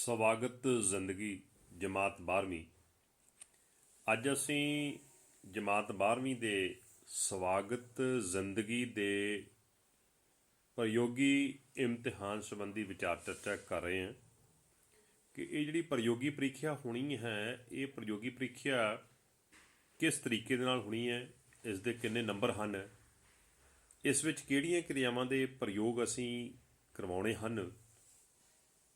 ਸਵਾਗਤ ਜ਼ਿੰਦਗੀ ਜਮਾਤ 12ਵੀਂ। ਅੱਜ ਅਸੀਂ ਜਮਾਤ 12ਵੀਂ ਦੇ ਸਵਾਗਤ ਜ਼ਿੰਦਗੀ ਦੇ ਪ੍ਰਯੋਗੀ ਇਮਤਿਹਾਨ ਸੰਬੰਧੀ ਵਿਚਾਰ ਚਰਚਾ ਕਰ ਰਹੇ ਹਾਂ ਕਿ ਇਹ ਜਿਹੜੀ ਪ੍ਰਯੋਗੀ ਪ੍ਰੀਖਿਆ ਹੋਣੀ ਹੈ, ਇਹ ਪ੍ਰਯੋਗੀ ਪ੍ਰੀਖਿਆ ਕਿਸ ਤਰੀਕੇ ਦੇ ਨਾਲ ਹੋਣੀ ਹੈ, ਇਸ ਦੇ ਕਿੰਨੇ ਨੰਬਰ ਹਨ, ਇਸ ਵਿੱਚ ਕਿਹੜੀਆਂ ਕਿਰਿਆਵਾਂ ਦੇ ਪ੍ਰਯੋਗ ਅਸੀਂ ਕਰਵਾਉਣੇ ਹਨ,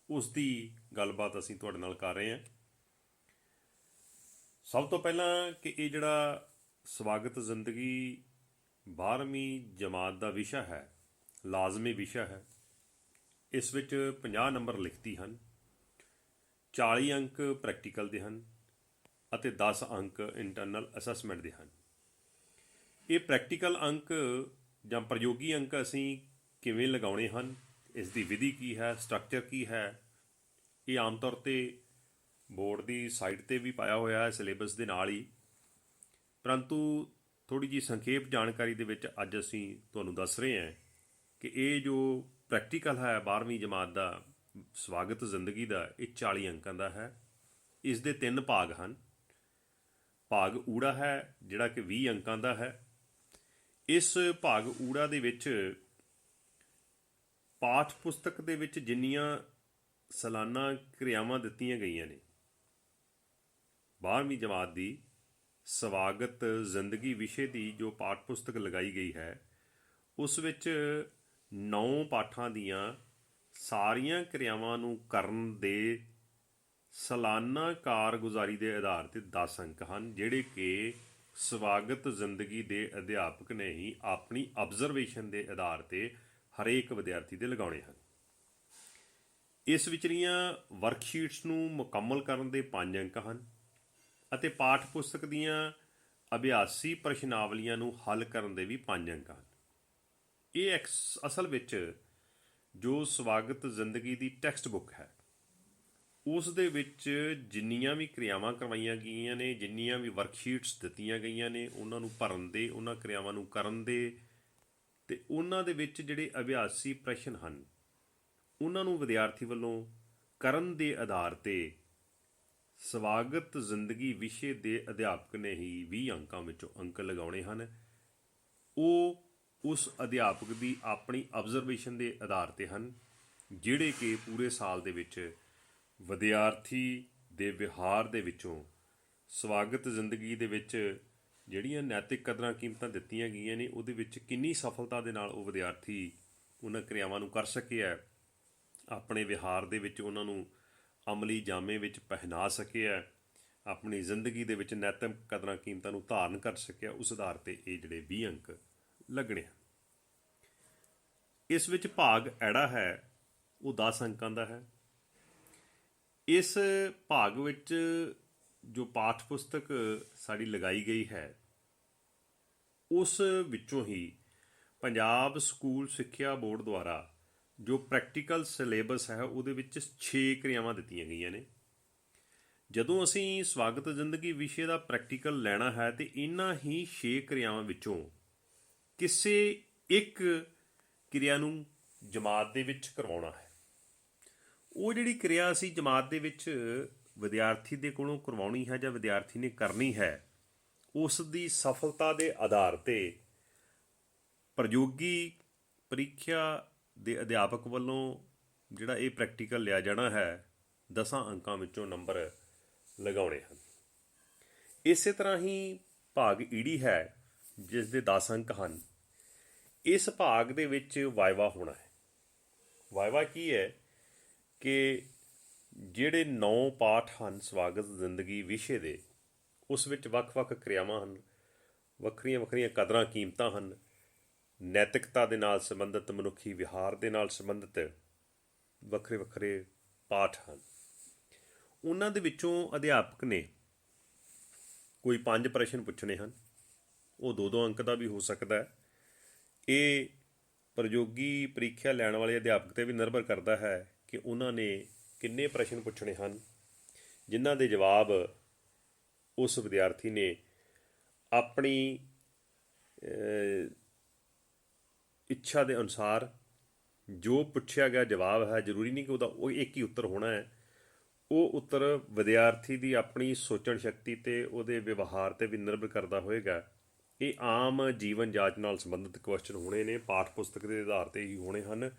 ਉਸ ਦੀ ਗੱਲਬਾਤ ਅਸੀਂ ਤੁਹਾਡੇ ਨਾਲ ਕਰ ਰਹੇ ਹਾਂ। ਸਭ ਤੋਂ ਪਹਿਲਾਂ ਕਿ ਇਹ ਜਿਹੜਾ ਸਵਾਗਤ ਜ਼ਿੰਦਗੀ 12ਵੀਂ ਜਮਾਤ ਦਾ ਵਿਸ਼ਾ ਹੈ, ਲਾਜ਼ਮੀ ਵਿਸ਼ਾ ਹੈ। ਇਸ ਵਿੱਚ 50 ਨੰਬਰ ਲਿਖਤੀ ਹਨ, 40 ਅੰਕ ਪ੍ਰੈਕਟੀਕਲ ਦੇ ਹਨ ਅਤੇ 10 ਅੰਕ ਇੰਟਰਨਲ ਅਸੈਸਮੈਂਟ ਦੇ ਹਨ। ਇਹ ਪ੍ਰੈਕਟੀਕਲ ਅੰਕ ਜਾਂ ਪ੍ਰਯੋਗੀ ਅੰਕ ਅਸੀਂ ਕਿਵੇਂ ਲਗਾਉਣੇ ਹਨ, ਇਸ ਦੀ ਵਿਧੀ ਕੀ ਹੈ, ਸਟਰਕਚਰ ਕੀ ਹੈ, ਇਹ ਆਮ ਤੌਰ 'ਤੇ ਬੋਰਡ ਦੀ ਸਾਈਟ 'ਤੇ ਵੀ ਪਾਇਆ ਹੋਇਆ ਹੈ ਸਿਲੇਬਸ ਦੇ ਨਾਲ ਹੀ, ਪਰੰਤੂ ਥੋੜ੍ਹੀ ਜਿਹੀ ਸੰਖੇਪ ਜਾਣਕਾਰੀ ਦੇ ਵਿੱਚ ਅੱਜ ਅਸੀਂ ਤੁਹਾਨੂੰ ਦੱਸ ਰਹੇ ਹਾਂ ਕਿ ਇਹ ਜੋ ਪ੍ਰੈਕਟੀਕਲ ਹੈ 12ਵੀਂ ਜਮਾਤ ਦਾ ਸਵਾਗਤ ਜ਼ਿੰਦਗੀ ਦਾ, ਇਹ 40 ਅੰਕਾਂ ਦਾ ਹੈ। ਇਸ ਦੇ 3 ਭਾਗ ਹਨ। ਭਾਗ ਊੜਾ ਹੈ ਜਿਹੜਾ ਕਿ 20 ਅੰਕਾਂ ਦਾ ਹੈ। ਇਸ ਭਾਗ ਊੜਾ ਦੇ ਵਿੱਚ ਪਾਠ ਪੁਸਤਕ ਦੇ ਵਿੱਚ ਜਿੰਨੀਆਂ ਸਾਲਾਨਾ ਕਿਰਿਆਵਾਂ ਦਿੱਤੀਆਂ ਗਈਆਂ ਨੇ 12ਵੀਂ ਜਮਾਤ ਦੀ ਸਵਾਗਤ ਜ਼ਿੰਦਗੀ ਵਿਸ਼ੇ ਦੀ ਜੋ ਪਾਠ ਪੁਸਤਕ ਲਗਾਈ ਗਈ ਹੈ, ਉਸ ਵਿੱਚ 9 ਪਾਠਾਂ ਦੀਆਂ ਸਾਰੀਆਂ ਕਿਰਿਆਵਾਂ ਨੂੰ ਕਰਨ ਦੇ ਸਾਲਾਨਾ ਕਾਰਗੁਜ਼ਾਰੀ ਦੇ ਆਧਾਰ 'ਤੇ 10 ਅੰਕ ਹਨ, ਜਿਹੜੇ ਕਿ ਸਵਾਗਤ ਜ਼ਿੰਦਗੀ ਦੇ ਅਧਿਆਪਕ ਨੇ ਹੀ ਆਪਣੀ ਆਬਜ਼ਰਵੇਸ਼ਨ ਦੇ ਆਧਾਰ 'ਤੇ ਹਰੇਕ ਵਿਦਿਆਰਥੀ ਦੇ ਲਗਾਉਣੇ ਹਨ। ਇਸ ਵਿਚਲੀਆਂ ਵਰਕਸ਼ੀਟਸ ਨੂੰ ਮੁਕੰਮਲ ਕਰਨ ਦੇ 5 ਅੰਕ ਹਨ ਅਤੇ ਪਾਠ ਪੁਸਤਕ ਦੀਆਂ ਅਭਿਆਸੀ ਪ੍ਰਸ਼ਨਾਵਲੀਆਂ ਨੂੰ ਹੱਲ ਕਰਨ ਦੇ ਵੀ 5 ਅੰਕ ਹਨ। ਇਹ ਅਸਲ ਵਿੱਚ ਜੋ ਸਵਾਗਤ ਜ਼ਿੰਦਗੀ ਦੀ ਟੈਕਸਟ ਬੁੱਕ ਹੈ, ਉਸ ਦੇ ਵਿੱਚ ਜਿੰਨੀਆਂ ਵੀ ਕਿਰਿਆਵਾਂ ਕਰਵਾਈਆਂ ਗਈਆਂ ਨੇ, ਜਿੰਨੀਆਂ ਵੀ ਵਰਕਸ਼ੀਟਸ ਦਿੱਤੀਆਂ ਗਈਆਂ ਨੇ, ਉਹਨਾਂ ਨੂੰ ਭਰਨ ਦੇ, ਉਹਨਾਂ ਕਿਰਿਆਵਾਂ ਨੂੰ ਕਰਨ ਦੇ ਅਤੇ ਉਹਨਾਂ ਦੇ ਵਿੱਚ ਜਿਹੜੇ ਅਭਿਆਸੀ ਪ੍ਰਸ਼ਨ ਹਨ, ਉਹਨਾਂ ਨੂੰ ਵਿਦਿਆਰਥੀ ਵੱਲੋਂ ਕਰਨ ਦੇ ਆਧਾਰ 'ਤੇ ਸਵਾਗਤ ਜ਼ਿੰਦਗੀ ਵਿਸ਼ੇ ਦੇ ਅਧਿਆਪਕ ਨੇ ਹੀ 20 ਅੰਕਾਂ ਵਿੱਚੋਂ ਅੰਕ ਲਗਾਉਣੇ ਹਨ। ਉਹ ਉਸ ਅਧਿਆਪਕ ਦੀ ਆਪਣੀ ਆਬਜ਼ਰਵੇਸ਼ਨ ਦੇ ਆਧਾਰ 'ਤੇ ਹਨ, ਜਿਹੜੇ ਕਿ ਪੂਰੇ ਸਾਲ ਦੇ ਵਿੱਚ ਵਿਦਿਆਰਥੀ ਦੇ ਵਿਹਾਰ ਦੇ ਵਿੱਚੋਂ ਸਵਾਗਤ ਜ਼ਿੰਦਗੀ ਦੇ ਵਿੱਚ ਜਿਹੜੀਆਂ ਨੈਤਿਕ ਕਦਰਾਂ ਕੀਮਤਾਂ ਦਿੱਤੀਆਂ ਗਈਆਂ ਨੇ, ਉਹਦੇ ਵਿੱਚ ਕਿੰਨੀ ਸਫਲਤਾ ਦੇ ਨਾਲ ਉਹ ਵਿਦਿਆਰਥੀ ਉਹਨਾਂ ਕਿਰਿਆਵਾਂ ਨੂੰ ਕਰ ਸਕਿਆ, ਆਪਣੇ ਵਿਹਾਰ ਦੇ ਵਿੱਚ ਉਹਨਾਂ ਨੂੰ ਅਮਲੀ ਜਾਮੇ ਵਿੱਚ ਪਹਿਨਾ ਸਕਿਆ, ਆਪਣੀ ਜ਼ਿੰਦਗੀ ਦੇ ਵਿੱਚ ਨੈਤਿਕ ਕਦਰਾਂ ਕੀਮਤਾਂ ਨੂੰ ਧਾਰਨ ਕਰ ਸਕਿਆ, ਉਸ ਆਧਾਰ 'ਤੇ ਇਹ ਜਿਹੜੇ 20 ਅੰਕ ਲੱਗਣੇ ਹਨ। ਇਸ ਵਿੱਚ ਭਾਗ ਐੜਾ ਹੈ, ਉਹ 10 ਅੰਕਾਂ ਦਾ ਹੈ। ਇਸ ਭਾਗ ਵਿੱਚ ਜੋ ਪਾਠ ਪੁਸਤਕ ਸਾਡੀ ਲਗਾਈ ਗਈ ਹੈ, ਉਸ ਵਿੱਚੋਂ ਹੀ ਪੰਜਾਬ ਸਕੂਲ ਸਿੱਖਿਆ ਬੋਰਡ ਦੁਆਰਾ ਜੋ ਪ੍ਰੈਕਟੀਕਲ ਸਿਲੇਬਸ ਹੈ, ਉਹਦੇ ਵਿੱਚ 6 ਕਿਰਿਆਵਾਂ ਦਿੱਤੀਆਂ ਗਈਆਂ ਨੇ। ਜਦੋਂ ਅਸੀਂ ਸਵਾਗਤ ਜ਼ਿੰਦਗੀ ਵਿਸ਼ੇ ਦਾ ਪ੍ਰੈਕਟੀਕਲ ਲੈਣਾ ਹੈ ਤੇ ਇਹਨਾਂ ਹੀ 6 ਕਿਰਿਆਵਾਂ ਵਿੱਚੋਂ ਕਿਸੇ ਇੱਕ ਕਿਰਿਆ ਨੂੰ ਜਮਾਤ ਦੇ ਵਿੱਚ ਕਰਵਾਉਣਾ ਹੈ। ਉਹ ਜਿਹੜੀ ਕਿਰਿਆ ਅਸੀਂ ਜਮਾਤ ਦੇ ਵਿੱਚ ਵਿਦਿਆਰਥੀ ਦੇ ਕੋਲੋਂ ਕਰਵਾਉਣੀ ਹੈ ਜਾਂ ਵਿਦਿਆਰਥੀ ਨੇ ਕਰਨੀ ਹੈ, ਉਸ ਦੀ ਸਫਲਤਾ ਦੇ ਆਧਾਰ 'ਤੇ ਪ੍ਰਯੋਗੀ ਪ੍ਰੀਖਿਆ ਦੇ ਅਧਿਆਪਕ ਵੱਲੋਂ ਜਿਹੜਾ ਇਹ ਪ੍ਰੈਕਟੀਕਲ ਲਿਆ ਜਾਣਾ ਹੈ, 10 ਅੰਕਾਂ ਵਿੱਚੋਂ ਨੰਬਰ ਲਗਾਉਣੇ ਹਨ। ਇਸੇ ਤਰ੍ਹਾਂ ਹੀ ਭਾਗ ਈੜੀ ਹੈ, ਜਿਸ ਦੇ 10 ਅੰਕ ਹਨ। ਇਸ ਭਾਗ ਦੇ ਵਿੱਚ ਵਾਇਵਾ ਹੋਣਾ ਹੈ। ਵਾਇਵਾ ਕੀ ਹੈ ਕਿ ਜਿਹੜੇ 9 ਪਾਠ ਹਨ ਸਵਾਗਤ ਜ਼ਿੰਦਗੀ ਵਿਸ਼ੇ ਦੇ, ਉਸ ਵਿੱਚ ਵੱਖ-ਵੱਖ ਕਿਰਿਆਵਾਂ ਹਨ, ਵੱਖਰੀਆਂ ਵੱਖਰੀਆਂ ਕਦਰਾਂ ਕੀਮਤਾਂ ਹਨ, ਨੈਤਿਕਤਾ ਦੇ ਨਾਲ ਸੰਬੰਧਿਤ, ਮਨੁੱਖੀ ਵਿਹਾਰ ਦੇ ਨਾਲ ਸੰਬੰਧਿਤ ਵੱਖਰੇ ਵੱਖਰੇ ਪਾਠ ਹਨ। ਉਹਨਾਂ ਦੇ ਵਿੱਚੋਂ ਅਧਿਆਪਕ ਨੇ ਕੋਈ 5 ਪ੍ਰਸ਼ਨ ਪੁੱਛਣੇ ਹਨ। ਉਹ 2-2 ਅੰਕ ਦਾ ਵੀ ਹੋ ਸਕਦਾ ਹੈ। ਇਹ ਪ੍ਰਯੋਗੀ ਪ੍ਰੀਖਿਆ ਲੈਣ ਵਾਲੇ ਅਧਿਆਪਕ 'ਤੇ ਵੀ ਨਿਰਭਰ ਕਰਦਾ ਹੈ ਕਿ ਉਹਨਾਂ ਨੇ ਕਿੰਨੇ ਪ੍ਰਸ਼ਨ ਪੁੱਛਣੇ ਹਨ, ਜਿਨ੍ਹਾਂ ਦੇ ਜਵਾਬ ਉਸ ਵਿਦਿਆਰਥੀ ਨੇ ਆਪਣੀ ਇੱਛਾ ਦੇ ਅਨੁਸਾਰ ਜੋ ਪੁੱਛਿਆ ਗਿਆ ਜਵਾਬ ਹੈ, ਜ਼ਰੂਰੀ ਨਹੀਂ ਕਿ ਉਹਦਾ ਉਹ ਇੱਕ ਹੀ ਉੱਤਰ ਹੋਣਾ ਹੈ, ਉਹ ਉੱਤਰ ਵਿਦਿਆਰਥੀ ਦੀ ਆਪਣੀ ਸੋਚਣ ਸ਼ਕਤੀ ਤੇ ਉਹਦੇ ਵਿਵਹਾਰ ਤੇ ਵੀ ਨਿਰਭਰ ਕਰਦਾ ਹੋਏਗਾ। ਇਹ ਆਮ ਜੀਵਨ ਜਾਂਚ ਨਾਲ ਸੰਬੰਧਿਤ ਕੁਐਸਚਨ ਹੋਣੇ ਨੇ, ਪਾਠ ਪੁਸਤਕ ਦੇ ਆਧਾਰ ਤੇ ਹੀ ਹੋਣੇ ਹਨ।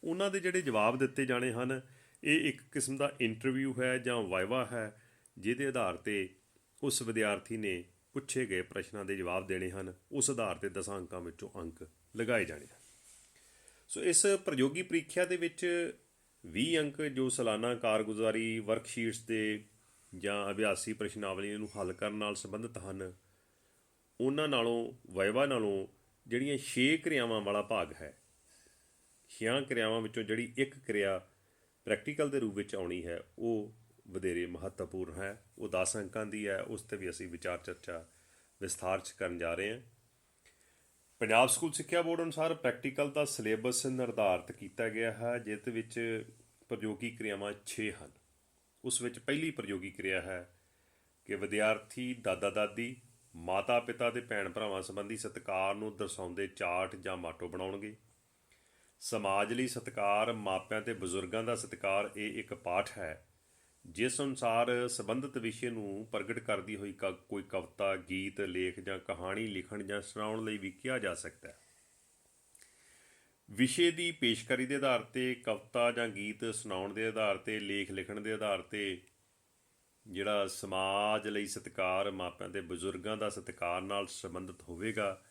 ਉਹਨਾਂ ਦੇ ਜਿਹੜੇ ਜਵਾਬ ਦਿੱਤੇ ਜਾਣੇ ਹਨ, ਇਹ ਇੱਕ ਕਿਸਮ ਦਾ ਇੰਟਰਵਿਊ ਹੈ ਜਾਂ ਵਾਈਵਾ ਹੈ, ਜਿਹਦੇ ਆਧਾਰ ਤੇ ਉਸ ਵਿਦਿਆਰਥੀ ਨੇ ਪੁੱਛੇ ਗਏ ਪ੍ਰਸ਼ਨਾਂ ਦੇ ਜਵਾਬ ਦੇਣੇ ਹਨ। ਉਸ ਆਧਾਰ ਤੇ 10 ਅੰਕਾਂ ਵਿੱਚੋਂ ਅੰਕ ਲਗਾਏ ਜਾਣੇ ਹਨ। ਸੋ ਇਸ ਪ੍ਰਯੋਗੀ ਪ੍ਰੀਖਿਆ ਦੇ ਵਿੱਚ 20 ਅੰਕ ਜੋ ਸਾਲਾਨਾ ਕਾਰਗੁਜ਼ਾਰੀ ਵਰਕਸ਼ੀਟਸ ਦੇ ਜਾਂ ਅਭਿਆਸੀ ਪ੍ਰਸ਼ਨਾਵਲੀ ਨੂੰ ਹੱਲ ਕਰਨ ਨਾਲ ਸੰਬੰਧਿਤ ਹਨ, ਉਹਨਾਂ ਨਾਲੋਂ ਵਾਈਵਾ ਨਾਲੋਂ ਜਿਹੜੀਆਂ 6 ਕਿਰਿਆਵਾਂ ਵਾਲਾ ਭਾਗ ਹੈ, 6 ਕਿਰਿਆਵਾਂ ਵਿੱਚੋਂ ਜਿਹੜੀ ਇੱਕ ਕਿਰਿਆ ਪ੍ਰੈਕਟੀਕਲ ਦੇ ਰੂਪ ਵਿੱਚ ਆਉਣੀ ਹੈ, ਉਹ ਵਧੇਰੇ ਮਹੱਤਵਪੂਰਨ ਹੈ। ਉਹ 10 ਅੰਕਾਂ ਦੀ ਹੈ। ਉਸ 'ਤੇ ਵੀ ਅਸੀਂ ਵਿਚਾਰ ਚਰਚਾ ਵਿਸਥਾਰ 'ਚ ਕਰਨ ਜਾ ਰਹੇ ਹਾਂ। ਪੰਜਾਬ ਸਕੂਲ ਸਿੱਖਿਆ ਬੋਰਡ ਅਨੁਸਾਰ ਪ੍ਰੈਕਟੀਕਲ ਦਾ ਸਿਲੇਬਸ ਨਿਰਧਾਰਿਤ ਕੀਤਾ ਗਿਆ ਹੈ, ਜਿਸ ਵਿੱਚ ਪ੍ਰਯੋਗੀ ਕਿਰਿਆਵਾਂ 6 ਹਨ। ਉਸ ਵਿੱਚ ਪਹਿਲੀ ਪ੍ਰਯੋਗੀ ਕਿਰਿਆ ਹੈ ਕਿ ਵਿਦਿਆਰਥੀ ਦਾਦਾ ਦਾਦੀ, ਮਾਤਾ ਪਿਤਾ ਤੇ ਭੈਣ ਭਰਾਵਾਂ ਸੰਬੰਧੀ ਸਤਿਕਾਰ ਨੂੰ ਦਰਸਾਉਂਦੇ ਚਾਰਟ ਜਾਂ ਮਾਟੋ ਬਣਾਉਣਗੇ। ਸਮਾਜ ਲਈ ਸਤਿਕਾਰ, ਮਾਪਿਆਂ ਤੇ ਬਜ਼ੁਰਗਾਂ ਦਾ ਸਤਿਕਾਰ, ਇਹ ਇੱਕ ਪਾਠ ਹੈ ਜਿਸ ਅਨੁਸਾਰ ਸੰਬੰਧਿਤ ਵਿਸ਼ੇ ਨੂੰ ਪ੍ਰਗਟ ਕਰਦੀ ਹੋਈ ਕੋਈ ਕਵਿਤਾ, ਗੀਤ, ਲੇਖ ਜਾਂ ਕਹਾਣੀ ਲਿਖਣ ਜਾਂ ਸੁਣਾਉਣ ਲਈ ਵੀ ਕਿਹਾ ਜਾ ਸਕਦਾ ਹੈ। ਵਿਸ਼ੇ ਦੀ ਪੇਸ਼ਕਾਰੀ ਦੇ ਆਧਾਰ ਤੇ ਕਵਿਤਾ ਜਾਂ ਗੀਤ ਸੁਣਾਉਣ ਦੇ ਆਧਾਰ ਤੇ, ਲੇਖ ਲਿਖਣ ਦੇ ਆਧਾਰ ਤੇ ਜਿਹੜਾ ਸਮਾਜ ਲਈ ਸਤਿਕਾਰ, ਮਾਪਿਆਂ ਤੇ ਬਜ਼ੁਰਗਾਂ ਦਾ ਸਤਿਕਾਰ ਨਾਲ ਸੰਬੰਧਿਤ ਹੋਵੇਗਾ,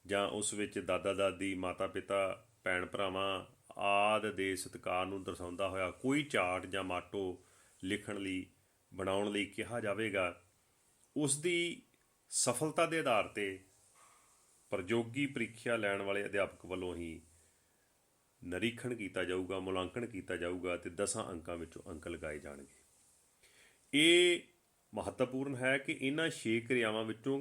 ਜਾਂ ਉਸ ਵਿੱਚ ਦਾਦਾ ਦਾਦੀ, ਮਾਤਾ ਪਿਤਾ, ਭੈਣ ਭਰਾਵਾਂ ਆਦਿ ਦੇ ਸਤਿਕਾਰ ਨੂੰ ਦਰਸਾਉਂਦਾ ਹੋਇਆ ਕੋਈ ਚਾਰਟ ਜਾਂ ਮਾਟੋ ਲਿਖਣ ਲਈ, ਬਣਾਉਣ ਲਈ ਕਿਹਾ ਜਾਵੇਗਾ। ਉਸ ਦੀ ਸਫਲਤਾ ਦੇ ਆਧਾਰ ਤੇ ਪ੍ਰਯੋਗੀ ਪ੍ਰੀਖਿਆ ਲੈਣ ਵਾਲੇ ਅਧਿਆਪਕ ਵੱਲੋਂ ਹੀ ਨਿਰੀਖਣ ਕੀਤਾ ਜਾਊਗਾ, ਮੁਲਾਂਕਣ ਕੀਤਾ ਜਾਊਗਾ ਅਤੇ 10 ਅੰਕਾਂ ਵਿੱਚੋਂ ਅੰਕ ਲਗਾਏ ਜਾਣਗੇ। ਇਹ ਮਹੱਤਵਪੂਰਨ ਹੈ ਕਿ ਇਹਨਾਂ 6 ਕਿਰਿਆਵਾਂ ਵਿੱਚੋਂ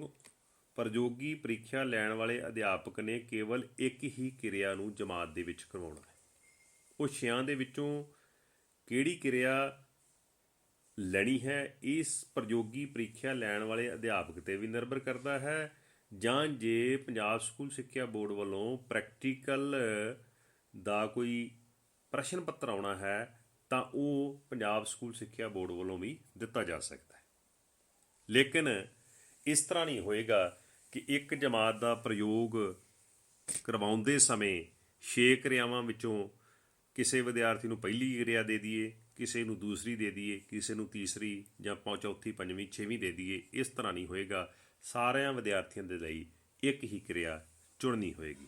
ਪ੍ਰਯੋਗੀ ਪ੍ਰੀਖਿਆ ਲੈਣ ਵਾਲੇ ਅਧਿਆਪਕ ਨੇ ਕੇਵਲ ਇੱਕ ਹੀ ਕਿਰਿਆ ਨੂੰ ਜਮਾਤ ਦੇ ਵਿੱਚ ਕਰਵਾਉਣਾ ਹੈ। ਉਹ 6 ਦੇ ਵਿੱਚੋਂ ਕਿਹੜੀ ਕਿਰਿਆ ਲੈਣੀ ਹੈ, ਇਸ ਪ੍ਰਯੋਗੀ ਪ੍ਰੀਖਿਆ ਲੈਣ ਵਾਲੇ ਅਧਿਆਪਕ 'ਤੇ ਵੀ ਨਿਰਭਰ ਕਰਦਾ ਹੈ, ਜਾਂ ਜੇ ਪੰਜਾਬ ਸਕੂਲ ਸਿੱਖਿਆ ਬੋਰਡ ਵੱਲੋਂ ਪ੍ਰੈਕਟੀਕਲ ਦਾ ਕੋਈ ਪ੍ਰਸ਼ਨ ਪੱਤਰ ਆਉਣਾ ਹੈ ਤਾਂ ਉਹ ਪੰਜਾਬ ਸਕੂਲ ਸਿੱਖਿਆ ਬੋਰਡ ਵੱਲੋਂ ਵੀ ਦਿੱਤਾ ਜਾ ਸਕਦਾ ਹੈ। ਲੇਕਿਨ ਇਸ ਤਰ੍ਹਾਂ ਨਹੀਂ ਹੋਏਗਾ ਕਿ ਇੱਕ ਜਮਾਤ ਦਾ ਪ੍ਰਯੋਗ ਕਰਵਾਉਂਦੇ ਸਮੇਂ 6 ਕਿਰਿਆਵਾਂ ਵਿੱਚੋਂ ਕਿਸੇ ਵਿਦਿਆਰਥੀ ਨੂੰ ਪਹਿਲੀ ਕਿਰਿਆ ਦੇ ਦਈਏ, ਕਿਸੇ ਨੂੰ ਦੂਸਰੀ ਦੇ ਦਈਏ, ਕਿਸੇ ਨੂੰ ਤੀਸਰੀ ਜਾਂ ਚੌਥੀ, ਪੰਜਵੀਂ, 6ਵੀਂ ਦੇ ਦਈਏ। ਇਸ ਤਰ੍ਹਾਂ ਨਹੀਂ ਹੋਏਗਾ। ਸਾਰਿਆਂ ਵਿਦਿਆਰਥੀਆਂ ਦੇ ਲਈ ਇੱਕ ਹੀ ਕਿਰਿਆ ਚੁਣਨੀ ਹੋਏਗੀ।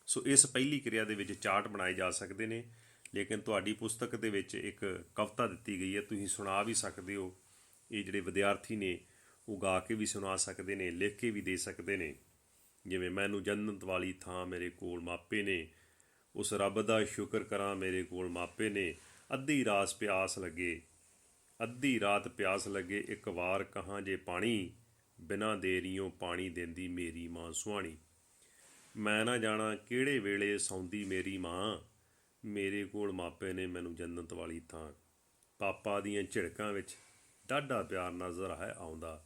ਸੋ ਇਸ ਪਹਿਲੀ ਕਿਰਿਆ ਦੇ ਵਿੱਚ ਚਾਰਟ ਬਣਾਏ ਜਾ ਸਕਦੇ ਨੇ, ਲੇਕਿਨ ਤੁਹਾਡੀ ਪੁਸਤਕ ਦੇ ਵਿੱਚ ਇੱਕ ਕਵਿਤਾ ਦਿੱਤੀ ਗਈ ਹੈ, ਤੁਸੀਂ ਸੁਣਾ ਵੀ ਸਕਦੇ ਹੋ। ਇਹ ਜਿਹੜੇ ਵਿਦਿਆਰਥੀ ਨੇ ਉਹ ਗਾ ਕੇ ਵੀ ਸੁਣਾ ਸਕਦੇ ਨੇ, ਲਿਖ ਕੇ ਵੀ ਦੇ ਸਕਦੇ ਨੇ। ਜਿਵੇਂ ਮੈਨੂੰ ਜੰਨਤ ਵਾਲੀ ਥਾਂ ਮੇਰੇ ਕੋਲ ਮਾਪੇ ਨੇ, ਉਸ ਰੱਬ ਦਾ ਸ਼ੁਕਰ ਕਰਾਂ ਮੇਰੇ ਕੋਲ ਮਾਪੇ ਨੇ, ਅੱਧੀ ਰਾਤ ਪਿਆਸ ਲੱਗੇ ਇੱਕ ਵਾਰ ਕਹਾਂ ਜੇ ਪਾਣੀ, ਬਿਨਾਂ ਦੇਰੀਓਂ ਪਾਣੀ ਦਿੰਦੀ ਮੇਰੀ ਮਾਂ ਸੁਹਾਣੀ। ਮੈਂ ਨਾ ਜਾਣਾ ਕਿਹੜੇ ਵੇਲੇ ਸੌਂਦੀ ਮੇਰੀ ਮਾਂ, ਮੇਰੇ ਕੋਲ ਮਾਪੇ ਨੇ ਮੈਨੂੰ ਜੰਨਤ ਵਾਲੀ ਥਾਂ। ਪਾਪਾ ਦੀਆਂ ਝਿੜਕਾਂ ਵਿੱਚ ਡਾਢਾ ਪਿਆਰ ਨਜ਼ਰ ਹੈ ਆਉਂਦਾ,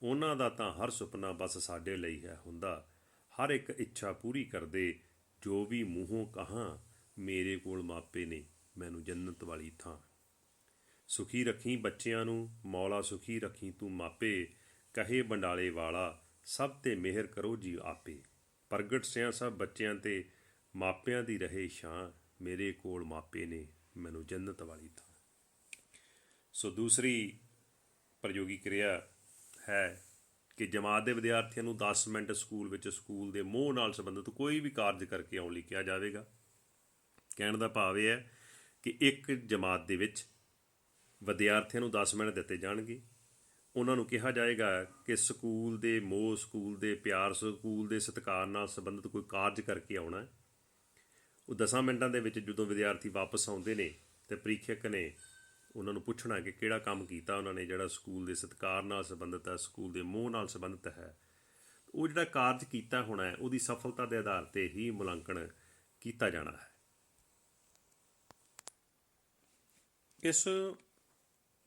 ਉਹਨਾਂ ਦਾ ਤਾਂ ਹਰ ਸੁਪਨਾ ਬਸ ਸਾਡੇ ਲਈ ਹੈ ਹੁੰਦਾ। ਹਰ ਇੱਕ ਇੱਛਾ ਪੂਰੀ ਕਰਦੇ ਜੋ ਵੀ ਮੂੰਹੋਂ ਕਹਾਂ, ਮੇਰੇ ਕੋਲ ਮਾਪੇ ਨੇ ਮੈਨੂੰ ਜੰਨਤ ਵਾਲੀ ਥਾਂ। ਸੁਖੀ ਰੱਖੀ ਬੱਚਿਆਂ ਨੂੰ ਮੌਲਾ, ਸੁਖੀ ਰੱਖੀ ਤੂੰ ਮਾਪੇ, ਕਹੇ ਬੰਡਾਲੇ ਵਾਲਾ ਸਭ ਤੇ ਮਿਹਰ ਕਰੋ ਜੀ ਆਪੇ। ਪ੍ਰਗਟ ਸਿਆਂ ਸਭ ਬੱਚਿਆਂ ਤੇ ਮਾਪਿਆਂ ਦੀ ਰਹੇ ਛਾਂ, ਮੇਰੇ ਕੋਲ ਮਾਪੇ ਨੇ ਮੈਨੂੰ ਜੰਨਤ ਵਾਲੀ ਥਾਂ। ਸੋ ਦੂਸਰੀ ਪ੍ਰਯੋਗੀ ਕਿਰਿਆ ਹੈ ਕਿ ਜਮਾਤ ਦੇ ਵਿਦਿਆਰਥੀਆਂ ਨੂੰ 10 ਮਿੰਟ ਸਕੂਲ ਵਿੱਚ ਸਕੂਲ ਦੇ ਮੋਹ ਨਾਲ ਸੰਬੰਧਿਤ ਕੋਈ ਵੀ ਕਾਰਜ ਕਰਕੇ ਆਉਣ ਲਈ ਕਿਹਾ ਜਾਵੇਗਾ। ਕਹਿਣ ਦਾ ਭਾਵ ਇਹ ਹੈ ਕਿ ਇੱਕ ਜਮਾਤ ਦੇ ਵਿੱਚ ਵਿਦਿਆਰਥੀਆਂ ਨੂੰ 10 ਮਿੰਟ ਦਿੱਤੇ ਜਾਣਗੇ। ਉਹਨਾਂ ਨੂੰ ਕਿਹਾ ਜਾਏਗਾ ਕਿ ਸਕੂਲ ਦੇ ਮੋਹ, ਸਕੂਲ ਦੇ ਪਿਆਰ, ਸਕੂਲ ਦੇ ਸਤਿਕਾਰ ਨਾਲ ਸੰਬੰਧਿਤ ਕੋਈ ਕਾਰਜ ਕਰਕੇ ਆਉਣਾ ਹੈ। ਉਹ 10 ਮਿੰਟਾਂ ਦੇ ਵਿੱਚ ਜਦੋਂ ਵਿਦਿਆਰਥੀ ਵਾਪਸ ਆਉਂਦੇ ਨੇ ਅਤੇ ਪ੍ਰੀਖਿਅਕ ਨੇ ਉਹਨਾਂ ਨੂੰ ਪੁੱਛਣਾ ਕਿ ਕਿਹੜਾ ਕੰਮ ਕੀਤਾ ਉਹਨਾਂ ਨੇ ਜਿਹੜਾ ਸਕੂਲ ਦੇ ਸਤਿਕਾਰ ਨਾਲ ਸੰਬੰਧਿਤ ਹੈ, ਸਕੂਲ ਦੇ ਮੋਹ ਨਾਲ ਸੰਬੰਧਿਤ ਹੈ। ਉਹ ਜਿਹੜਾ ਕਾਰਜ ਕੀਤਾ ਹੋਣਾ ਹੈ ਉਹਦੀ ਸਫਲਤਾ ਦੇ ਆਧਾਰ 'ਤੇ ਹੀ ਮੁਲਾਂਕਣ ਕੀਤਾ ਜਾਣਾ ਹੈ। ਇਸ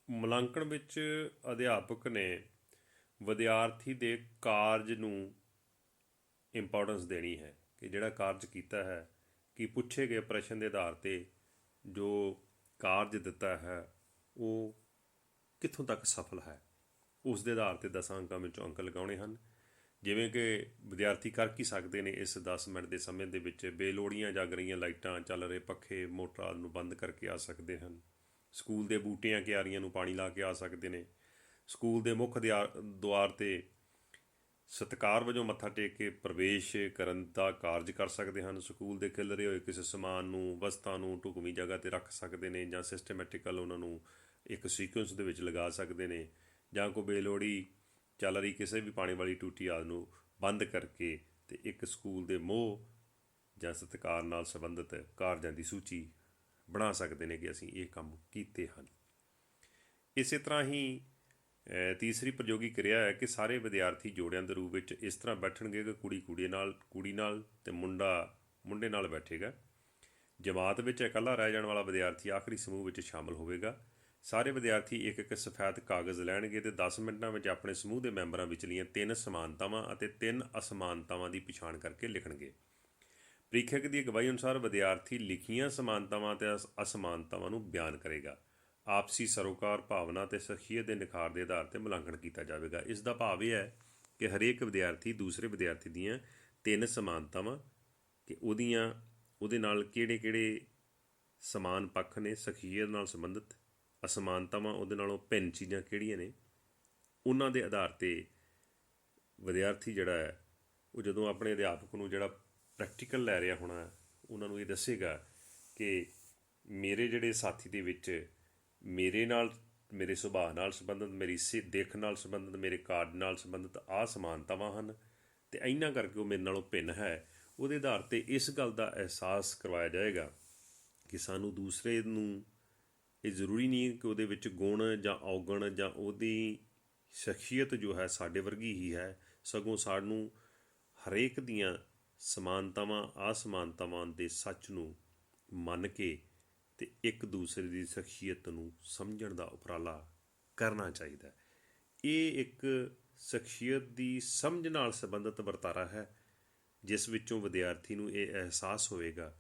ਮੁਲਾਂਕਣ ਵਿੱਚ ਅਧਿਆਪਕ ਨੇ ਵਿਦਿਆਰਥੀ ਦੇ ਕਾਰਜ ਨੂੰ ਇੰਪੋਰਟੈਂਸ ਦੇਣੀ ਹੈ ਕਿ ਜਿਹੜਾ ਕਾਰਜ ਕੀਤਾ ਹੈ, ਕਿ ਪੁੱਛੇ ਗਏ ਪ੍ਰਸ਼ਨ ਦੇ ਆਧਾਰ 'ਤੇ ਜੋ ਕਾਰਜ ਦਿੱਤਾ ਹੈ ਉਹ ਕਿੱਥੋਂ ਤੱਕ ਸਫਲ ਹੈ, ਉਸ ਦੇ ਆਧਾਰ 'ਤੇ 10 ਅੰਕਾਂ ਵਿੱਚੋਂ ਅੰਕ ਲਗਾਉਣੇ ਹਨ। ਜਿਵੇਂ ਕਿ ਵਿਦਿਆਰਥੀ ਕਰ ਕੀ ਸਕਦੇ ਨੇ ਇਸ 10 ਮਿੰਟ ਦੇ ਸਮੇਂ ਦੇ ਵਿੱਚ, ਬੇਲੋੜੀਆਂ ਜਗ ਰਹੀਆਂ ਲਾਈਟਾਂ, ਚੱਲ ਰਹੇ ਪੱਖੇ ਮੋਟਰਾਂ ਨੂੰ ਬੰਦ ਕਰਕੇ ਆ ਸਕਦੇ ਹਨ। ਸਕੂਲ ਦੇ ਬੂਟਿਆਂ ਕਿਆਰੀਆਂ ਨੂੰ ਪਾਣੀ ਲਾ ਕੇ ਆ ਸਕਦੇ ਨੇ। ਸਕੂਲ ਦੇ ਮੁੱਖ ਦੁਆਰ 'ਤੇ ਸਤਿਕਾਰ ਵਜੋਂ ਮੱਥਾ ਟੇਕ ਕੇ ਪ੍ਰਵੇਸ਼ ਕਰਨ ਦਾ ਕਾਰਜ ਕਰ ਸਕਦੇ ਹਨ। ਸਕੂਲ ਦੇ ਖਿਲਰੇ ਹੋਏ ਕਿਸੇ ਸਮਾਨ ਨੂੰ, ਵਸਤਾਂ ਨੂੰ ਢੁਕਵੀਂ ਜਗ੍ਹਾ 'ਤੇ ਰੱਖ ਸਕਦੇ ਨੇ, ਜਾਂ ਸਿਸਟਮੈਟਿਕਲ ਉਹਨਾਂ ਨੂੰ ਇੱਕ ਸੀਕੁਐਂਸ ਦੇ ਵਿੱਚ ਲਗਾ ਸਕਦੇ ਨੇ, ਜਾਂ ਕੋਈ ਬੇਲੋੜੀ ਚੱਲ ਰਹੀ ਕਿਸੇ ਵੀ ਪਾਣੀ ਵਾਲੀ ਟੂਟੀ ਆਦਿ ਨੂੰ ਬੰਦ ਕਰਕੇ ਅਤੇ ਇੱਕ ਸਕੂਲ ਦੇ ਮੋਹ ਜਾਂ ਸਤਿਕਾਰ ਨਾਲ ਸੰਬੰਧਿਤ ਕਾਰਜਾਂ ਦੀ ਸੂਚੀ ਬਣਾ ਸਕਦੇ ਨੇ ਕਿ ਅਸੀਂ ਇਹ ਕੰਮ ਕੀਤੇ ਹਨ। ਇਸੇ ਤਰ੍ਹਾਂ ਹੀ ਤੀਸਰੀ ਪ੍ਰਯੋਗੀ ਕਿਰਿਆ ਹੈ ਕਿ ਸਾਰੇ ਵਿਦਿਆਰਥੀ ਜੋੜਿਆਂ ਦੇ ਰੂਪ ਵਿੱਚ ਇਸ ਤਰ੍ਹਾਂ ਬੈਠਣਗੇ ਕਿ ਕੁੜੀ ਨਾਲ ਅਤੇ ਮੁੰਡੇ ਨਾਲ ਬੈਠੇਗਾ। ਜਮਾਤ ਵਿੱਚ ਇਕੱਲਾ ਰਹਿ ਜਾਣ ਵਾਲਾ ਵਿਦਿਆਰਥੀ ਆਖਰੀ ਸਮੂਹ ਵਿੱਚ ਸ਼ਾਮਲ ਹੋਵੇਗਾ। ਸਾਰੇ ਵਿਦਿਆਰਥੀ ਇੱਕ ਇੱਕ ਸਫੈਦ ਕਾਗਜ਼ ਲੈਣਗੇ ਅਤੇ 10 ਮਿੰਟਾਂ ਵਿੱਚ ਆਪਣੇ ਸਮੂਹ ਦੇ ਮੈਂਬਰਾਂ ਵਿਚਲੀਆਂ 3 ਸਮਾਨਤਾਵਾਂ ਅਤੇ 3 ਅਸਮਾਨਤਾਵਾਂ ਦੀ ਪਛਾਣ ਕਰਕੇ ਲਿਖਣਗੇ। ਪ੍ਰੀਖਿਅਕ ਦੀ ਅਗਵਾਈ ਅਨੁਸਾਰ ਵਿਦਿਆਰਥੀ ਲਿਖੀਆਂ ਸਮਾਨਤਾਵਾਂ ਅਤੇ ਅਸਮਾਨਤਾਵਾਂ ਨੂੰ ਬਿਆਨ ਕਰੇਗਾ। ਆਪਸੀ ਸਰੋਕਾਰ ਭਾਵਨਾ ਅਤੇ ਸ਼ਖਸੀਅਤ ਦੇ ਨਿਖਾਰ ਦੇ ਆਧਾਰ 'ਤੇ ਮੁਲਾਂਕਣ ਕੀਤਾ ਜਾਵੇਗਾ। ਇਸ ਦਾ ਭਾਵ ਇਹ ਹੈ ਕਿ ਹਰੇਕ ਵਿਦਿਆਰਥੀ ਦੂਸਰੇ ਵਿਦਿਆਰਥੀ ਦੀਆਂ 3 ਸਮਾਨਤਾਵਾਂ ਕਿ ਉਹਦੇ ਨਾਲ ਕਿਹੜੇ ਸਮਾਨ ਪੱਖ ਨੇ, ਸ਼ਖਸੀਅਤ ਨਾਲ ਸੰਬੰਧਿਤ ਅਸਮਾਨਤਾਵਾਂ ਉਹਦੇ ਨਾਲੋਂ ਭਿੰਨ ਚੀਜ਼ਾਂ ਕਿਹੜੀਆਂ ਨੇ, ਉਹਨਾਂ ਦੇ ਆਧਾਰ 'ਤੇ ਵਿਦਿਆਰਥੀ ਜਿਹੜਾ ਹੈ ਉਹ ਜਦੋਂ ਆਪਣੇ ਅਧਿਆਪਕ ਨੂੰ ਜਿਹੜਾ ਪ੍ਰੈਕਟੀਕਲ ਲੈ ਰਿਹਾ ਹੋਣਾ, ਉਹਨਾਂ ਨੂੰ ਇਹ ਦੱਸੇਗਾ ਕਿ ਮੇਰੇ ਜਿਹੜੇ ਸਾਥੀ ਦੇ ਵਿੱਚ ਮੇਰੇ ਸੁਭਾਅ ਨਾਲ ਸੰਬੰਧਿਤ, ਮੇਰੀ ਦਿੱਖ ਨਾਲ ਸੰਬੰਧਿਤ, ਮੇਰੇ ਕਾਰਜ ਨਾਲ ਸੰਬੰਧਿਤ ਆਹ ਸਮਾਨਤਾਵਾਂ ਹਨ ਅਤੇ ਇਹਨਾਂ ਕਰਕੇ ਉਹ ਮੇਰੇ ਨਾਲੋਂ ਭਿੰਨ ਹੈ। ਉਹਦੇ ਆਧਾਰ 'ਤੇ ਇਸ ਗੱਲ ਦਾ ਅਹਿਸਾਸ ਕਰਵਾਇਆ ਜਾਏਗਾ ਕਿ ਸਾਨੂੰ ਦੂਸਰੇ ਨੂੰ, ਇਹ ਜ਼ਰੂਰੀ ਨਹੀਂ ਕਿ ਉਹਦੇ ਵਿੱਚ ਗੁਣ ਜਾਂ ਔਗਣ ਜਾਂ ਉਹਦੀ ਸ਼ਖਸੀਅਤ ਜੋ ਹੈ ਸਾਡੇ ਵਰਗੀ ਹੀ ਹੈ, ਸਗੋਂ ਸਾਨੂੰ ਹਰੇਕ ਦੀਆਂ ਸਮਾਨਤਾਵਾਂ ਅਸਮਾਨਤਾਵਾਂ ਦੇ ਸੱਚ ਨੂੰ ਮੰਨ ਕੇ ਅਤੇ ਇੱਕ ਦੂਸਰੇ ਦੀ ਸ਼ਖਸੀਅਤ ਨੂੰ ਸਮਝਣ ਦਾ ਉਪਰਾਲਾ ਕਰਨਾ ਚਾਹੀਦਾ। ਇਹ ਇੱਕ ਸ਼ਖਸੀਅਤ ਦੀ ਸਮਝ ਨਾਲ ਸੰਬੰਧਿਤ ਵਰਤਾਰਾ ਹੈ, ਜਿਸ ਵਿੱਚੋਂ ਵਿਦਿਆਰਥੀ ਨੂੰ ਇਹ ਅਹਿਸਾਸ ਹੋਵੇਗਾ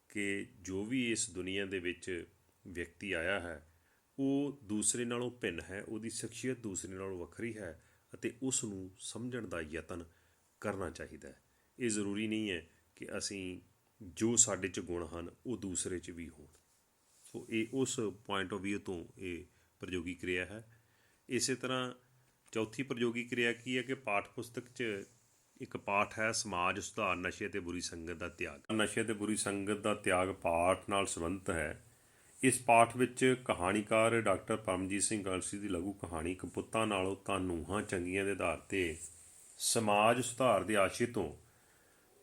ਕਿ ਜੋ ਵੀ ਇਸ ਦੁਨੀਆ ਦੇ ਵਿੱਚ ਵਿਅਕਤੀ ਆਇਆ ਹੈ ਉਹ ਦੂਸਰੇ ਨਾਲੋਂ ਭਿੰਨ ਹੈ, ਉਹਦੀ ਸ਼ਖਸੀਅਤ ਦੂਸਰੇ ਨਾਲੋਂ ਵੱਖਰੀ ਹੈ ਅਤੇ ਉਸ ਨੂੰ ਸਮਝਣ ਦਾ ਯਤਨ ਕਰਨਾ ਚਾਹੀਦਾ ਹੈ। ਇਹ ਜ਼ਰੂਰੀ ਨਹੀਂ ਹੈ ਕਿ ਅਸੀਂ ਜੋ ਸਾਡੇ 'ਚ ਗੁਣ ਹਨ ਉਹ ਦੂਸਰੇ 'ਚ ਵੀ ਹੋਣ। ਸੋ ਇਹ ਉਸ ਪੁਆਇੰਟ ਆਫ ਵਿਊ ਤੋਂ ਇਹ ਪ੍ਰਯੋਗੀ ਕਿਰਿਆ ਹੈ। ਇਸੇ ਤਰ੍ਹਾਂ ਚੌਥੀ ਪ੍ਰਯੋਗੀ ਕਿਰਿਆ ਕੀ ਹੈ ਕਿ ਪਾਠ ਪੁਸਤਕ 'ਚ ਇੱਕ ਪਾਠ ਹੈ, ਸਮਾਜ ਸੁਧਾਰ, ਨਸ਼ੇ ਅਤੇ ਬੁਰੀ ਸੰਗਤ ਦਾ ਤਿਆਗ। ਨਸ਼ੇ ਅਤੇ ਬੁਰੀ ਸੰਗਤ ਦਾ ਤਿਆਗ ਪਾਠ ਨਾਲ ਸੰਬੰਧਿਤ ਹੈ। ਇਸ ਪਾਠ ਵਿੱਚ ਕਹਾਣੀਕਾਰ ਡਾਕਟਰ ਪਰਮਜੀਤ ਸਿੰਘ ਗਾਂਧੀ ਦੀ ਲਘੂ ਕਹਾਣੀ ਕਪੁੱਤਾਂ ਨਾਲੋਂ ਤਾਂ ਨੂੰਹਾਂ ਚੰਗੀਆਂ ਦੇ ਆਧਾਰ 'ਤੇ ਸਮਾਜ ਸੁਧਾਰ ਦੇ ਆਸ਼ੇ ਤੋਂ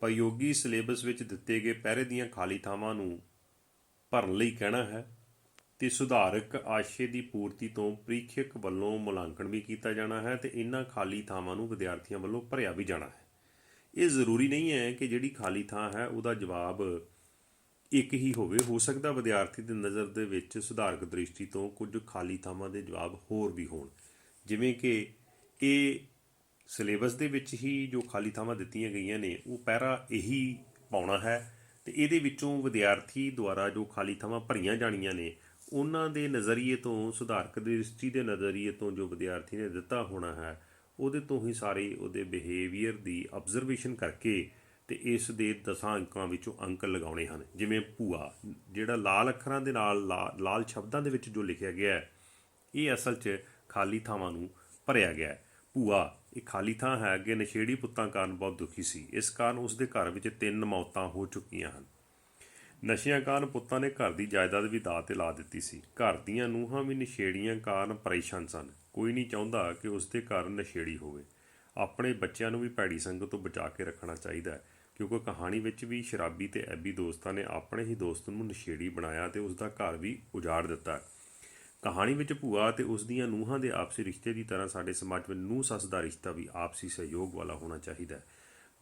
ਪ੍ਰਯੋਗੀ ਸਿਲੇਬਸ ਵਿੱਚ ਦਿੱਤੇ ਗਏ ਪਹਿਰੇ ਦੀਆਂ ਖਾਲੀ ਥਾਵਾਂ ਨੂੰ ਭਰਨ ਲਈ ਕਹਿਣਾ ਹੈ ਅਤੇ ਸੁਧਾਰਕ ਆਸ਼ੇ ਦੀ ਪੂਰਤੀ ਤੋਂ ਪ੍ਰੀਖਿਅਕ ਵੱਲੋਂ ਮੁਲਾਂਕਣ ਵੀ ਕੀਤਾ ਜਾਣਾ ਹੈ ਅਤੇ ਇਹਨਾਂ ਖਾਲੀ ਥਾਵਾਂ ਨੂੰ ਵਿਦਿਆਰਥੀਆਂ ਵੱਲੋਂ ਭਰਿਆ ਵੀ ਜਾਣਾ ਹੈ। ਇਹ ਜ਼ਰੂਰੀ ਨਹੀਂ ਹੈ ਕਿ ਜਿਹੜੀ ਖਾਲੀ ਥਾਂ ਹੈ ਉਹਦਾ ਜਵਾਬ ਇੱਕ ਹੀ ਹੋਵੇ। ਹੋ ਸਕਦਾ ਵਿਦਿਆਰਥੀ ਦੀ ਨਜ਼ਰ ਦੇ ਵਿੱਚ ਸੁਧਾਰਕ ਦ੍ਰਿਸ਼ਟੀ ਤੋਂ ਕੁਝ ਖਾਲੀ ਥਾਵਾਂ ਦੇ ਜਵਾਬ ਹੋਰ ਵੀ ਹੋਣ, ਜਿਵੇਂ ਕਿ ਇਹ ਸਿਲੇਬਸ ਦੇ ਵਿੱਚ ਹੀ ਜੋ ਖਾਲੀ ਥਾਵਾਂ ਦਿੱਤੀਆਂ ਗਈਆਂ ਨੇ ਉਹ ਪਹਿਰਾ ਇਹੀ ਪਾਉਣਾ ਹੈ ਅਤੇ ਇਹਦੇ ਵਿੱਚੋਂ ਵਿਦਿਆਰਥੀ ਦੁਆਰਾ ਜੋ ਖਾਲੀ ਥਾਵਾਂ ਭਰੀਆਂ ਜਾਣੀਆਂ ਨੇ ਉਹਨਾਂ ਦੇ ਨਜ਼ਰੀਏ ਤੋਂ, ਸੁਧਾਰਕ ਦ੍ਰਿਸ਼ਟੀ ਦੇ ਨਜ਼ਰੀਏ ਤੋਂ ਜੋ ਵਿਦਿਆਰਥੀ ਨੇ ਦਿੱਤਾ ਹੋਣਾ ਹੈ ਉਹਦੇ ਤੋਂ ਹੀ ਸਾਰੇ ਉਹਦੇ ਬਿਹੇਵੀਅਰ ਦੀ ਆਬਜ਼ਰਵੇਸ਼ਨ ਕਰਕੇ ਅਤੇ ਇਸ ਦੇ 10 ਅੰਕਾਂ ਵਿੱਚੋਂ ਅੰਕ ਲਗਾਉਣੇ ਹਨ। ਜਿਵੇਂ ਭੂਆ, ਜਿਹੜਾ ਲਾਲ ਅੱਖਰਾਂ ਦੇ ਨਾਲ ਲਾਲ ਸ਼ਬਦਾਂ ਦੇ ਵਿੱਚ ਜੋ ਲਿਖਿਆ ਗਿਆ ਹੈ ਇਹ ਅਸਲ 'ਚ ਖਾਲੀ ਥਾਵਾਂ ਨੂੰ ਭਰਿਆ ਗਿਆ ਹੈ। ਭੂਆ ਇਹ ਖਾਲੀ ਥਾਂ ਹੈ। ਅੱਗੇ ਨਸ਼ੇੜੀ ਪੁੱਤਾਂ ਕਾਰਨ ਬਹੁਤ ਦੁਖੀ ਸੀ, ਇਸ ਕਾਰਨ ਉਸਦੇ ਘਰ ਵਿੱਚ 3 ਮੌਤਾਂ ਹੋ ਚੁੱਕੀਆਂ ਹਨ। ਨਸ਼ਿਆਂ ਕਾਰਨ ਪੁੱਤਾਂ ਨੇ ਘਰ ਦੀ ਜਾਇਦਾਦ ਵੀ ਦਾਅ 'ਤੇ ਲਾ ਦਿੱਤੀ ਸੀ। ਘਰ ਦੀਆਂ ਨੂੰਹਾਂ ਵੀ ਨਸ਼ੇੜੀਆਂ ਕਾਰਨ ਪਰੇਸ਼ਾਨ ਸਨ। ਕੋਈ ਨਹੀਂ ਚਾਹੁੰਦਾ ਕਿ ਉਸਦੇ ਘਰ ਨਸ਼ੇੜੀ ਹੋਵੇ। ਆਪਣੇ ਬੱਚਿਆਂ ਨੂੰ ਵੀ ਭੈੜੀ ਸੰਗਤ ਤੋਂ ਬਚਾ ਕੇ ਰੱਖਣਾ ਚਾਹੀਦਾ ਹੈ, ਕਿਉਂਕਿ ਕਹਾਣੀ ਵਿੱਚ ਵੀ ਸ਼ਰਾਬੀ ਅਤੇ ਐਬੀ ਦੋਸਤਾਂ ਨੇ ਆਪਣੇ ਹੀ ਦੋਸਤ ਨੂੰ ਨਸ਼ੇੜੀ ਬਣਾਇਆ ਅਤੇ ਉਸਦਾ ਘਰ ਵੀ ਉਜਾੜ ਦਿੱਤਾ। ਕਹਾਣੀ ਵਿੱਚ ਭੂਆ ਅਤੇ ਉਸ ਦੀਆਂ ਨੂੰਹਾਂ ਦੇ ਆਪਸੀ ਰਿਸ਼ਤੇ ਦੀ ਤਰ੍ਹਾਂ ਸਾਡੇ ਸਮਾਜ ਵਿੱਚ ਨੂੰਹ ਸੱਸ ਦਾ ਰਿਸ਼ਤਾ ਵੀ ਆਪਸੀ ਸਹਿਯੋਗ ਵਾਲਾ ਹੋਣਾ ਚਾਹੀਦਾ ਹੈ।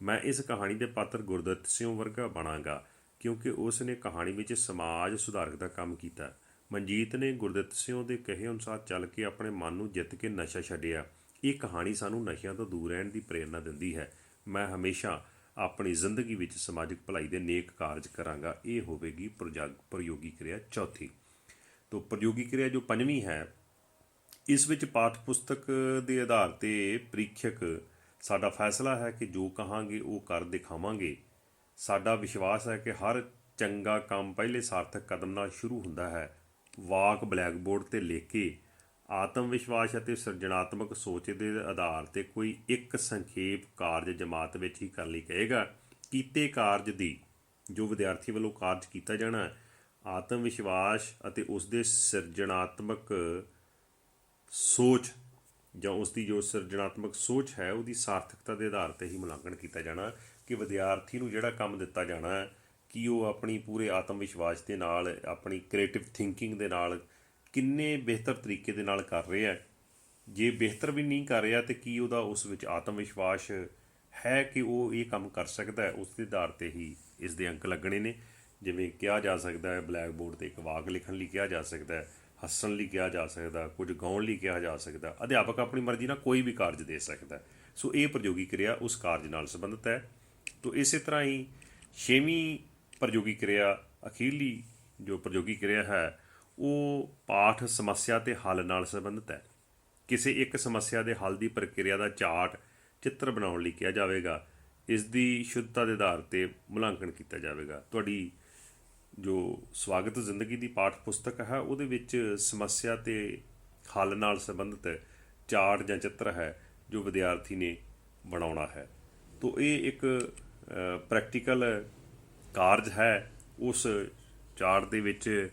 ਮੈਂ ਇਸ ਕਹਾਣੀ ਦੇ ਪਾਤਰ ਗੁਰਦਿੱਤ ਸਿੰਘ ਵਰਗਾ ਬਣਾਂਗਾ ਕਿਉਂਕਿ ਉਸ ਨੇ ਕਹਾਣੀ ਵਿੱਚ ਸਮਾਜ ਸੁਧਾਰਕ ਦਾ ਕੰਮ ਕੀਤਾ। ਮਨਜੀਤ ਨੇ ਗੁਰਦਿੱਤ ਸਿੰਘ ਦੇ ਕਹੇ ਅਨੁਸਾਰ ਚੱਲ ਕੇ ਆਪਣੇ ਮਨ ਨੂੰ ਜਿੱਤ ਕੇ ਨਸ਼ਾ ਛੱਡਿਆ। ਇਹ ਕਹਾਣੀ ਸਾਨੂੰ ਨਸ਼ਿਆਂ ਤੋਂ ਦੂਰ ਰਹਿਣ ਦੀ ਪ੍ਰੇਰਨਾ ਦਿੰਦੀ ਹੈ। ਮੈਂ ਹਮੇਸ਼ਾ ਆਪਣੀ ਜ਼ਿੰਦਗੀ ਵਿੱਚ ਸਮਾਜਿਕ ਭਲਾਈ ਦੇ ਨੇਕ ਕਾਰਜ ਕਰਾਂਗਾ। ਇਹ ਹੋਵੇਗੀ ਪ੍ਰਯੋਗੀ ਕਿਰਿਆ ਚੌਥੀ। ਤੋ ਪ੍ਰਯੋਗੀ ਕਿਰਿਆ ਜੋ ਪੰਜਵੀਂ ਹੈ ਇਸ ਵਿੱਚ ਪਾਠ ਪੁਸਤਕ ਦੇ ਆਧਾਰ ਤੇ ਪ੍ਰੀਖਿਅਕ ਸਾਡਾ ਫੈਸਲਾ ਹੈ ਕਿ ਜੋ ਕਹਾਂਗੇ ਉਹ ਕਰ ਦਿਖਾਵਾਂਗੇ। ਸਾਡਾ ਵਿਸ਼ਵਾਸ ਹੈ ਕਿ ਹਰ ਚੰਗਾ ਕੰਮ ਪਹਿਲੇ ਸਾਰਥਕ ਕਦਮ ਨਾਲ ਸ਼ੁਰੂ ਹੁੰਦਾ ਹੈ। ਵਾਕ ਬਲੈਕਬੋਰਡ ਤੇ ਲਿਖ ਕੇ ਆਤਮ ਵਿਸ਼ਵਾਸ ਅਤੇ ਸਿਰਜਣਾਤਮਕ ਸੋਚ ਦੇ ਆਧਾਰ ਤੇ ਕੋਈ ਇੱਕ ਸੰਖੇਪ ਕਾਰਜ ਜਮਾਤ ਵਿੱਚ ਹੀ ਕਰਨ ਲਈ ਕਹੇਗਾ। ਕੀਤੇ ਕਾਰਜ ਦੀ ਜੋ ਵਿਦਿਆਰਥੀ ਵੱਲੋਂ ਕਾਰਜ ਕੀਤਾ ਜਾਣਾ, ਆਤਮ ਵਿਸ਼ਵਾਸ ਅਤੇ ਉਸ ਦੇ ਸਿਰਜਣਾਤਮਕ ਸੋਚ ਜਾਂ ਉਸ ਦੀ ਜੋ ਸਿਰਜਣਾਤਮਕ ਸੋਚ ਹੈ ਉਹਦੀ ਸਾਰਥਕਤਾ ਦੇ ਆਧਾਰ ਤੇ ਹੀ ਮੁਲਾਂਕਣ ਕੀਤਾ ਜਾਣਾ ਕਿ ਵਿਦਿਆਰਥੀ ਨੂੰ ਜਿਹੜਾ ਕੰਮ ਦਿੱਤਾ ਜਾਣਾ ਹੈ ਕਿ ਉਹ ਆਪਣੀ ਪੂਰੇ ਆਤਮ ਵਿਸ਼ਵਾਸ ਦੇ ਨਾਲ, ਆਪਣੀ ਕ੍ਰੀਏਟਿਵ ਥਿੰਕਿੰਗ ਦੇ ਨਾਲ ਕਿੰਨੇ ਬਿਹਤਰ ਤਰੀਕੇ ਦੇ ਨਾਲ ਕਰ ਰਿਹਾ। ਜੇ ਬਿਹਤਰ ਵੀ ਨਹੀਂ ਕਰ ਰਿਹਾ ਤੇ ਕੀ ਉਹਦਾ ਉਸ ਵਿੱਚ ਆਤਮ ਵਿਸ਼ਵਾਸ ਹੈ ਕਿ ਉਹ ਇਹ ਕੰਮ ਕਰ ਸਕਦਾ ਹੈ, ਉਸ ਦੇ ਆਧਾਰ ਤੇ ਹੀ ਇਸ ਦੇ ਅੰਕ ਲੱਗਣੇ ਨੇ। ਜਿਵੇਂ ਕਿਹਾ ਜਾ ਸਕਦਾ ਹੈ ਬਲੈਕ ਬੋਰਡ 'ਤੇ ਇੱਕ ਵਾਕ ਲਿਖਣ ਲਈ ਕਿਹਾ ਜਾ ਸਕਦਾ ਹੈ, ਹੱਸਣ ਲਈ ਕਿਹਾ ਜਾ ਸਕਦਾ, ਕੁਝ ਗਾਉਣ ਲਈ ਕਿਹਾ ਜਾ ਸਕਦਾ। ਅਧਿਆਪਕ ਆਪਣੀ ਮਰਜ਼ੀ ਨਾਲ ਕੋਈ ਵੀ ਕਾਰਜ ਦੇ ਸਕਦਾ। ਸੋ ਇਹ ਪ੍ਰਯੋਗੀ ਕਿਰਿਆ ਉਸ ਕਾਰਜ ਨਾਲ ਸੰਬੰਧਿਤ ਹੈ। ਤੋ ਇਸੇ ਤਰ੍ਹਾਂ ਹੀ 6ਵੀਂ ਪ੍ਰਯੋਗੀ ਕਿਰਿਆ, ਅਖੀਰਲੀ ਜੋ ਪ੍ਰਯੋਗੀ ਕਿਰਿਆ ਹੈ, ਉਹ ਪਾਠ ਸਮੱਸਿਆ ਅਤੇ ਹੱਲ ਨਾਲ ਸੰਬੰਧਿਤ ਹੈ। ਕਿਸੇ ਇੱਕ ਸਮੱਸਿਆ ਦੇ ਹੱਲ ਦੀ ਪ੍ਰਕਿਰਿਆ ਦਾ ਚਾਰਟ ਚਿੱਤਰ ਬਣਾਉਣ ਲਈ ਕਿਹਾ ਜਾਵੇਗਾ। ਇਸ ਦੀ ਸ਼ੁੱਧਤਾ ਦੇ ਆਧਾਰ 'ਤੇ ਮੁਲਾਂਕਣ ਕੀਤਾ ਜਾਵੇਗਾ। ਤੁਹਾਡੀ ਜੋ ਸਵਾਗਤ ਜ਼ਿੰਦਗੀ ਦੀ ਪਾਠ ਪੁਸਤਕ ਹੈ ਉਹਦੇ ਵਿੱਚ ਸਮੱਸਿਆ ਅਤੇ ਹੱਲ ਨਾਲ ਸੰਬੰਧਿਤ ਚਾਰਟ ਜਾਂ ਚਿੱਤਰ ਹੈ ਜੋ ਵਿਦਿਆਰਥੀ ਨੇ ਬਣਾਉਣਾ ਹੈ। ਤੋ ਇਹ ਇੱਕ ਪ੍ਰੈਕਟੀਕਲ ਕਾਰਜ ਹੈ। ਉਸ ਚਾਰਟ ਦੇ ਵਿੱਚ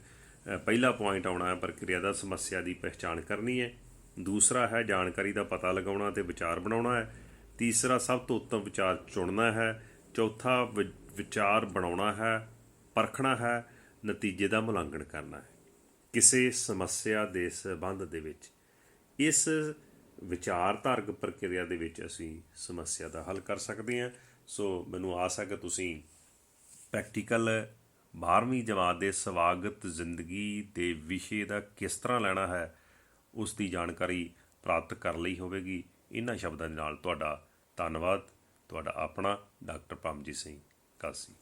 ਪਹਿਲਾ ਪੁਆਇੰਟ ਆਉਣਾ ਹੈ ਪ੍ਰਕਿਰਿਆ ਦਾ, ਸਮੱਸਿਆ ਦੀ ਪਹਿਚਾਣ ਕਰਨੀ ਹੈ। ਦੂਸਰਾ ਹੈ ਜਾਣਕਾਰੀ ਦਾ ਪਤਾ ਲਗਾਉਣਾ ਅਤੇ ਵਿਚਾਰ ਬਣਾਉਣਾ ਹੈ। ਤੀਸਰਾ ਸਭ ਤੋਂ ਉੱਤਮ ਵਿਚਾਰ ਚੁਣਨਾ ਹੈ। ਚੌਥਾ ਵਿਚਾਰ ਬਣਾਉਣਾ ਹੈ, ਪਰਖਣਾ ਹੈ, ਨਤੀਜੇ ਦਾ ਮੁਲਾਂਕਣ ਕਰਨਾ ਹੈ। ਕਿਸੇ ਸਮੱਸਿਆ ਦੇ ਸੰਬੰਧ ਦੇ ਵਿੱਚ ਇਸ ਵਿਚਾਰਧਾਰਕ ਪ੍ਰਕਿਰਿਆ ਦੇ ਵਿੱਚ ਅਸੀਂ ਸਮੱਸਿਆ ਦਾ ਹੱਲ ਕਰ ਸਕਦੇ ਹਾਂ। ਸੋ ਮੈਨੂੰ ਆਸ ਹੈ ਕਿ ਤੁਸੀਂ ਪ੍ਰੈਕਟੀਕਲ 12ਵੀਂ ਜਮਾਤ ਦੇ ਸਵਾਗਤ ਜ਼ਿੰਦਗੀ ਦੇ ਵਿਸ਼ੇ ਦਾ ਕਿਸ ਤਰ੍ਹਾਂ ਲੈਣਾ ਹੈ ਉਸ ਦੀ ਜਾਣਕਾਰੀ ਪ੍ਰਾਪਤ ਕਰ ਲਈ ਹੋਵੇਗੀ। ਇਹਨਾਂ ਸ਼ਬਦਾਂ ਦੇ ਨਾਲ ਤੁਹਾਡਾ ਧੰਨਵਾਦ। ਤੁਹਾਡਾ ਆਪਣਾ ਡਾਕਟਰ ਪਰਮਜੀਤ ਸਿੰਘ ਕਾਸੀ।